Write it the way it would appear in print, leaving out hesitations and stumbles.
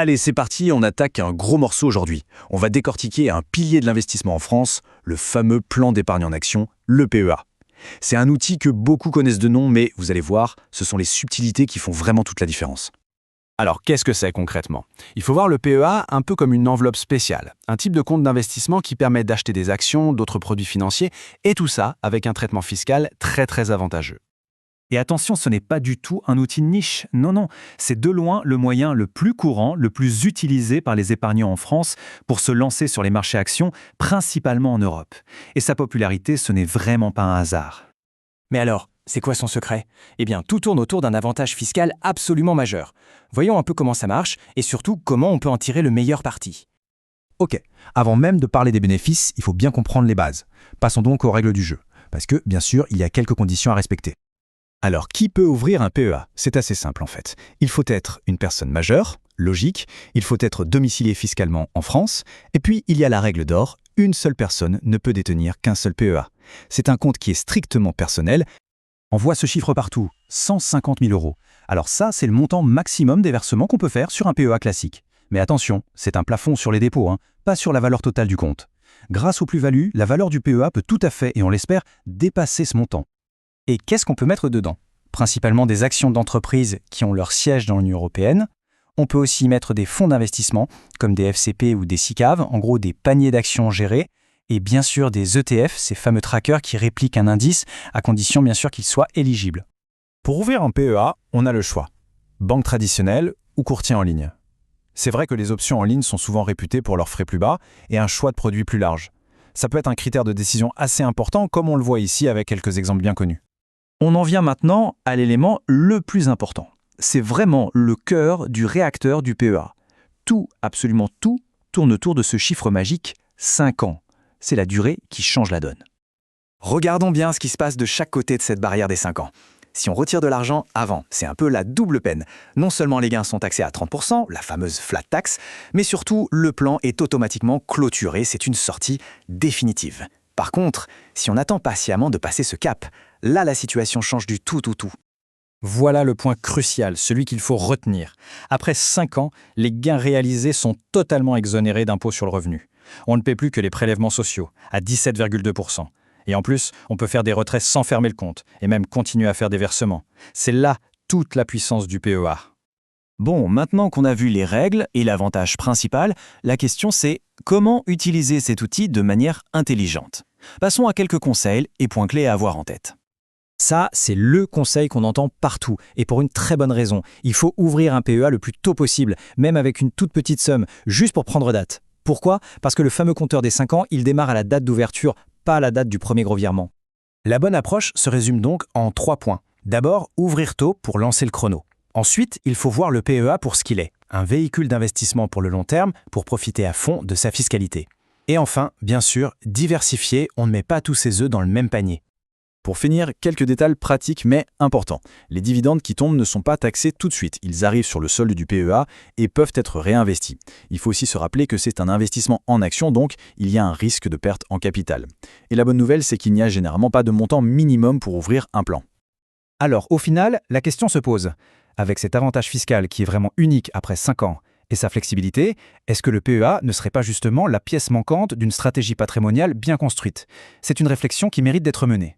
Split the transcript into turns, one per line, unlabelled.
Allez, c'est parti, on attaque un gros morceau aujourd'hui. On va décortiquer un pilier de l'investissement en France, le fameux plan d'épargne en action, le PEA. C'est un outil que beaucoup connaissent de nom, mais vous allez voir, ce sont les subtilités qui font vraiment toute la différence.
Alors, qu'est-ce que c'est concrètement? Il faut voir le PEA un peu comme une enveloppe spéciale, un type de compte d'investissement qui permet d'acheter des actions, d'autres produits financiers, et tout ça avec un traitement fiscal très avantageux.
Et attention, ce n'est pas du tout un outil de niche. Non, c'est de loin le moyen le plus courant, le plus utilisé par les épargnants en France pour se lancer sur les marchés actions, principalement en Europe. Et sa popularité, ce n'est vraiment pas un hasard.
Mais alors, c'est quoi son secret? Eh bien, tout tourne autour d'un avantage fiscal absolument majeur. Voyons un peu comment ça marche et surtout comment on peut en tirer le meilleur parti.
Ok, avant même de parler des bénéfices, il faut bien comprendre les bases. Passons donc aux règles du jeu, parce que, bien sûr, il y a quelques conditions à respecter. Alors, qui peut ouvrir un PEA? C'est assez simple en fait. Il faut être une personne majeure, logique, il faut être domicilié fiscalement en France, et puis il y a la règle d'or, une seule personne ne peut détenir qu'un seul PEA. C'est un compte qui est strictement personnel.
On voit ce chiffre partout, 150 000 €. Alors ça, c'est le montant maximum des versements qu'on peut faire sur un PEA classique. Mais attention, c'est un plafond sur les dépôts, pas sur la valeur totale du compte. Grâce aux plus-values, la valeur du PEA peut tout à fait, et on l'espère, dépasser ce montant.
Et qu'est-ce qu'on peut mettre dedans? Principalement des actions d'entreprises qui ont leur siège dans l'Union européenne. On peut aussi y mettre des fonds d'investissement, comme des FCP ou des SICAV, en gros des paniers d'actions gérés, et bien sûr des ETF, ces fameux trackers qui répliquent un indice, à condition bien sûr qu'ils soient éligibles.
Pour ouvrir un PEA, on a le choix. Banque traditionnelle ou courtier en ligne. C'est vrai que les options en ligne sont souvent réputées pour leurs frais plus bas et un choix de produits plus large. Ça peut être un critère de décision assez important, comme on le voit ici avec quelques exemples bien connus.
On en vient maintenant à l'élément le plus important. C'est vraiment le cœur du réacteur du PEA. Tout, absolument tout, tourne autour de ce chiffre magique, 5 ans. C'est la durée qui change la donne.
Regardons bien ce qui se passe de chaque côté de cette barrière des 5 ans. Si on retire de l'argent avant, c'est un peu la double peine. Non seulement les gains sont taxés à 30%, la fameuse flat tax, mais surtout le plan est automatiquement clôturé, c'est une sortie définitive. Par contre, si on attend patiemment de passer ce cap, là la situation change du tout.
Voilà le point crucial, celui qu'il faut retenir. Après 5 ans, les gains réalisés sont totalement exonérés d'impôt sur le revenu. On ne paie plus que les prélèvements sociaux, à 17,2%. Et en plus, on peut faire des retraits sans fermer le compte, et même continuer à faire des versements. C'est là toute la puissance du PEA.
Bon, maintenant qu'on a vu les règles et l'avantage principal, la question c'est comment utiliser cet outil de manière intelligente. Passons à quelques conseils et points clés à avoir en tête.
Ça, c'est le conseil qu'on entend partout, et pour une très bonne raison. Il faut ouvrir un PEA le plus tôt possible, même avec une toute petite somme, juste pour prendre date. Pourquoi? Parce que le fameux compteur des 5 ans, il démarre à la date d'ouverture, pas à la date du premier gros virement.
La bonne approche se résume donc en 3 points. D'abord, ouvrir tôt pour lancer le chrono. Ensuite, il faut voir le PEA pour ce qu'il est, un véhicule d'investissement pour le long terme pour profiter à fond de sa fiscalité. Et enfin, bien sûr, diversifier, on ne met pas tous ses œufs dans le même panier.
Pour finir, quelques détails pratiques mais importants. Les dividendes qui tombent ne sont pas taxés tout de suite. Ils arrivent sur le solde du PEA et peuvent être réinvestis. Il faut aussi se rappeler que c'est un investissement en action, donc il y a un risque de perte en capital. Et la bonne nouvelle, c'est qu'il n'y a généralement pas de montant minimum pour ouvrir un plan.
Alors, au final, la question se pose. Avec cet avantage fiscal qui est vraiment unique après 5 ans et sa flexibilité, est-ce que le PEA ne serait pas justement la pièce manquante d'une stratégie patrimoniale bien construite? C'est une réflexion qui mérite d'être menée.